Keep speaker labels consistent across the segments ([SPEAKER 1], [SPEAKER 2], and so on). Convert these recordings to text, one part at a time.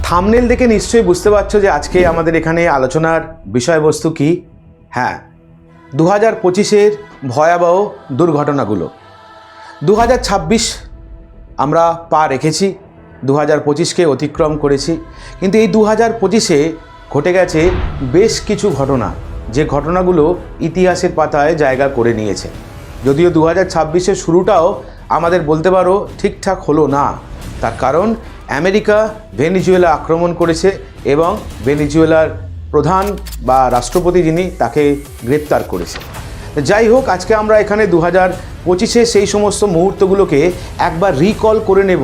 [SPEAKER 1] Thumbnail দেখে নিশ্চয়ই বুঝতে পারছো যে আজকে আমাদের এখানে আলোচনার বিষয়বস্তু কি। হ্যাঁ, 2025-এর ভয়াবহ দুর্ঘটনাগুলো। 2026 আমরা পা রেখেছি, 2025-কে অতিক্রম করেছি, কিন্তু এই 2025-এ ঘটে গেছে বেশ কিছু ঘটনা, যে ঘটনাগুলো ইতিহাসের পাতায় জায়গা করে নিয়েছে। যদিও 2026-এর শুরুটাও আমাদের বলতে পারো ঠিকঠাক হলো না, তার কারণ আমেরিকা ভেনিজুয়েলা আক্রমণ করেছে এবং ভেনিজুয়েলার প্রধান বা রাষ্ট্রপতি যিনি তাকে গ্রেপ্তার করেছে। যাই হোক, আজকে আমরা এখানে 2025-এ সেই সমস্ত মুহূর্তগুলোকে একবার রিকল করে নেব,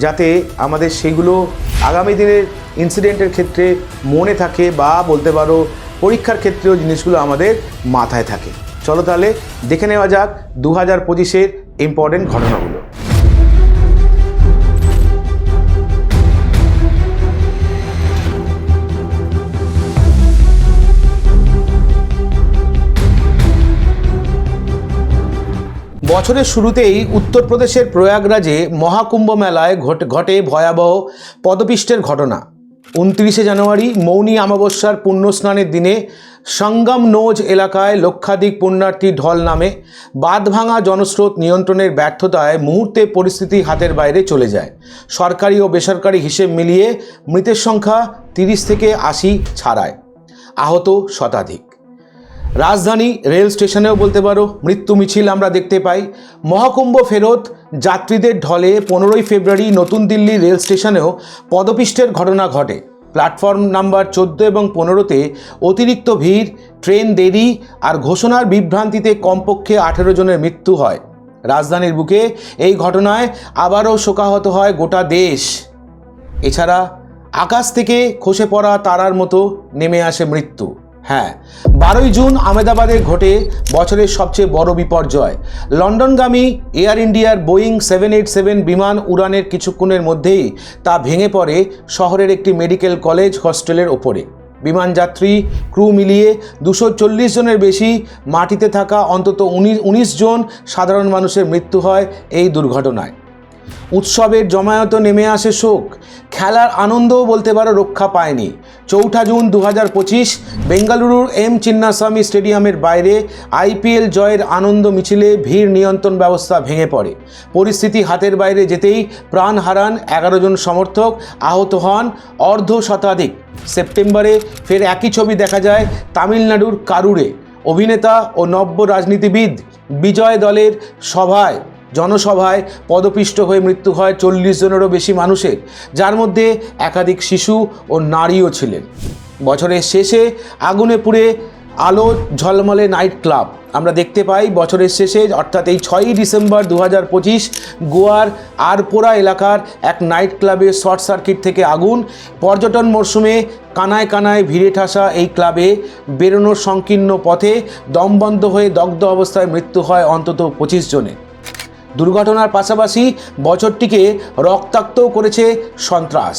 [SPEAKER 1] যাতে আমাদের সেগুলো আগামী দিনের ইনসিডেন্টের ক্ষেত্রে মনে থাকে, বা বলতে পারো পরীক্ষার ক্ষেত্রেও জিনিসগুলো আমাদের মাথায় থাকে। চলো তাহলে দেখে নেওয়া যাক 2025-এর ইম্পর্টেন্ট ঘটনাগুলো। বছরের শুরুতেই উত্তরপ্রদেশের প্রয়াগরাজে মহাকুম্ভ মেলায় ঘটে ভয়াবহ পদপিষ্টের ঘটনা। 29শে জানুয়ারি মৌনী অমাবস্যার পুণ্যস্নানের দিনে সঙ্গম নোজ এলাকায় লক্ষাধিক পুণ্যার্থী ঢল নামে। বাঁধভাঙা জনস্রোত নিয়ন্ত্রণের ব্যর্থতায় মুহূর্তে পরিস্থিতি হাতের বাইরে চলে যায়। সরকারি ও বেসরকারি হিসেব মিলিয়ে মৃতের সংখ্যা 30 থেকে 80 ছাড়ায়, আহত শতাধিক। রাজধানী রেল স্টেশনেও বলতে পারো মৃত্যু মিছিল আমরা দেখতে পাই। মহাকুম্ভ ফেরত যাত্রীদের ঢলে 15ই ফেব্রুয়ারি নতুন দিল্লি রেল স্টেশনেও পদপিষ্টের ঘটনা ঘটে। প্ল্যাটফর্ম নাম্বার 14 এবং 15-তে অতিরিক্ত ভিড়, ট্রেন দেরি আর ঘোষণার বিভ্রান্তিতে কমপক্ষে 18 জনের মৃত্যু হয়। রাজধানীর বুকে এই ঘটনায় আবারও শোকাহত হয় গোটা দেশ। এছাড়া আকাশ থেকে খসে পড়া তারার মতো নেমে আসে মৃত্যু। হ্যাঁ, 12ই জুন আহমেদাবাদে ঘটে বছরের সবচেয়ে বড় বিপর্যয়। লন্ডনগামী এয়ার ইন্ডিয়ার বোয়িং 787 বিমান উড়ানের কিছুক্ষণের মধ্যেই তা ভেঙে পড়ে শহরের একটি মেডিকেল কলেজ হস্টেলের ওপরে। বিমান যাত্রী, ক্রু মিলিয়ে 240 জনের বেশি, মাটিতে থাকা অন্তত 19 জন সাধারণ মানুষের মৃত্যু হয় এই দুর্ঘটনায়। উৎসবের জমায়েত নেমে আসে শোক, খেলার আনন্দও বলতে পারো রক্ষা পায়নি। 4 জুন 2025 বেঙ্গালুরুর এম চিন্নাস্বামী স্টেডিয়ামের বাইরে আইপিএল জয়ের আনন্দ মিছিলে ভিড় নিয়ন্ত্রণ ব্যবস্থা ভেঙে পড়ে। পরিস্থিতি হাতের বাইরে যেতেই প্রাণ হারান 11 জন সমর্থক, আহত হন অর্ধ শতাধিক। সেপ্টেম্বরে ফের একই ছবি দেখা যায় তামিলনাড়ুর কারুরে। অভিনেতা ও নব্য রাজনীতিবিদ বিজয় দলের জনসভায় পদপিষ্ট হয়ে মৃত্যু হয় 40 জনেরও বেশি মানুষের, যার মধ্যে একাধিক শিশু ও নারীও ছিলেন। বছরের শেষে আগুনে পুড়ে আলো ঝলমলে নাইট ক্লাব আমরা দেখতে পাই। বছরের শেষে অর্থাৎ এই 6ই ডিসেম্বর 2025 গোয়ার আরপোরা এলাকার এক নাইট ক্লাবে শর্ট সার্কিট থেকে আগুন। পর্যটন মরশুমে কানায় কানায় ভিড়ে ঠাসা এই ক্লাবে বেরোনোর সংকীর্ণ পথে দমবন্ধ হয়ে দগ্ধ অবস্থায় মৃত্যু হয় অন্তত 25 জনের। দুর্ঘটনার পাশাপাশি বছরটিকে রক্তাক্তও করেছে সন্ত্রাস,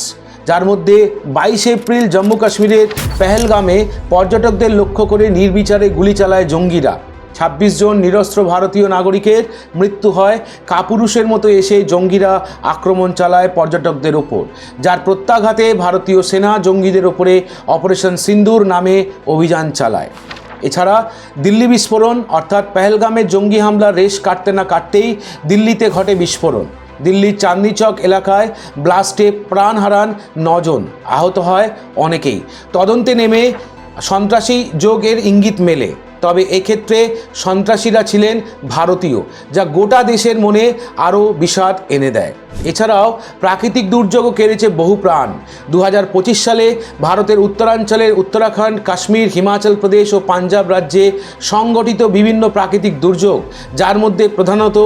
[SPEAKER 1] যার মধ্যে 22 এপ্রিল জম্মু কাশ্মীরের পেহেলগামে পর্যটকদের লক্ষ্য করে নির্বিচারে গুলি চালায় জঙ্গিরা। 26 জন নিরস্ত্র ভারতীয় নাগরিকের মৃত্যু হয়। কাপুরুষের মতো এসে জঙ্গিরা আক্রমণ চালায় পর্যটকদের ওপর, যার প্রত্যাঘাতে ভারতীয় সেনা জঙ্গিদের ওপরে অপারেশন সিন্দুর নামে অভিযান চালায়। এছাড়া দিল্লি বিস্ফোরণ, অর্থাৎ পেহেলগামের জঙ্গি হামলার রেশ কাটতে না কাটতেই দিল্লিতে ঘটে বিস্ফোরণ। দিল্লির চাঁদনি চক এলাকায় ব্লাস্টে প্রাণ হারান 9 জন, আহত হয় অনেকেই। তদন্তে নেমে সন্ত্রাসী যোগের ইঙ্গিত মেলে, তবে এক্ষেত্রে সন্ত্রাসীরা ছিলেন ভারতীয়, যা গোটা দেশের মনে আরও বিষাদ এনে দেয়। এছাড়াও প্রাকৃতিক দুর্যোগও কেড়েছে বহু প্রাণ। 2025 সালে ভারতের উত্তরাঞ্চলের উত্তরাখণ্ড, কাশ্মীর, হিমাচল প্রদেশ ও পাঞ্জাব রাজ্যে সংগঠিত বিভিন্ন প্রাকৃতিক দুর্যোগ, যার মধ্যে প্রধানত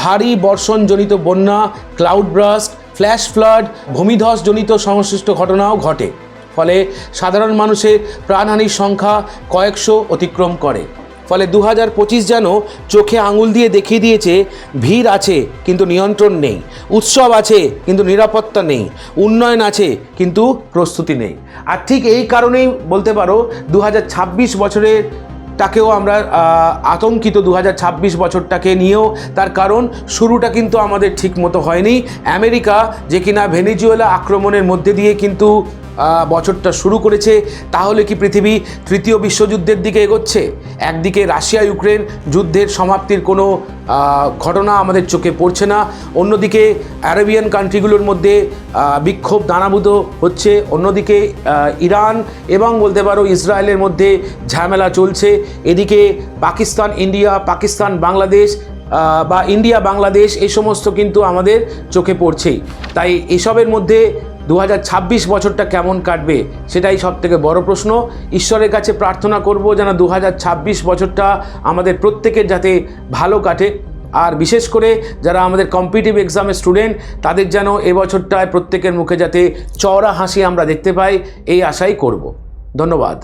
[SPEAKER 1] ভারী বর্ষণজনিত বন্যা, ক্লাউড ব্রাস্ট, ফ্ল্যাশ ফ্লাড, ভূমিধসজনিত সংশ্লিষ্ট ঘটনাও ঘটে। ফলে সাধারণ মানুষের প্রাণহানির সংখ্যা কয়েকশো অতিক্রম করে। ফলে 2025 যেন চোখে আঙুল দিয়ে দেখিয়ে দিয়েছে ভিড় আছে কিন্তু নিয়ন্ত্রণ নেই, উৎসব আছে কিন্তু নিরাপত্তা নেই, উন্নয়ন আছে কিন্তু প্রস্তুতি নেই। আর ঠিক এই কারণেই বলতে পারো 2026 বছরের তাকেও আমরা আতঙ্কিত 2026 বছরটাকে নিয়েও। তার কারণ শুরুটা কিন্তু আমাদের ঠিক মতো হয়নি। আমেরিকা যে কিনা ভেনেজুয়েলা আক্রমণের মধ্যে দিয়ে কিন্তু বছরটা শুরু করেছে, তাহলে কি পৃথিবী তৃতীয় বিশ্বযুদ্ধের দিকে এগোচ্ছে? একদিকে রাশিয়া ইউক্রেন যুদ্ধের সমাপ্তির কোনো ঘটনা আমাদের চোখে পড়ছে না, অন্যদিকে আরবিয়ান কান্ট্রিগুলোর মধ্যে বিক্ষোভ নানাভূত হচ্ছে, অন্যদিকে ইরান এবং বলতে পারো ইসরায়েলের মধ্যে ঝামেলা চলছে, এদিকে পাকিস্তান ইন্ডিয়া, পাকিস্তান বাংলাদেশ বা ইন্ডিয়া বাংলাদেশ এই সমস্ত কিন্তু আমাদের চোখে পড়ছেই। তাই এসবের মধ্যে 2026 বছরটা কেমন কাটবে সেটাই সবথেকে বড় প্রশ্ন। ঈশ্বরের কাছে প্রার্থনা করব যেন 2026 বছরটা আমাদের প্রত্যেকের যাতে ভালো কাটে, আর বিশেষ করে যারা আমাদের কম্পিটিটিভ এক্সামের স্টুডেন্ট তাদের যেন এবছরটায় প্রত্যেকের মুখে যাতে চওড়া হাসি আমরা দেখতে পাই, এই আশাই করব। ধন্যবাদ।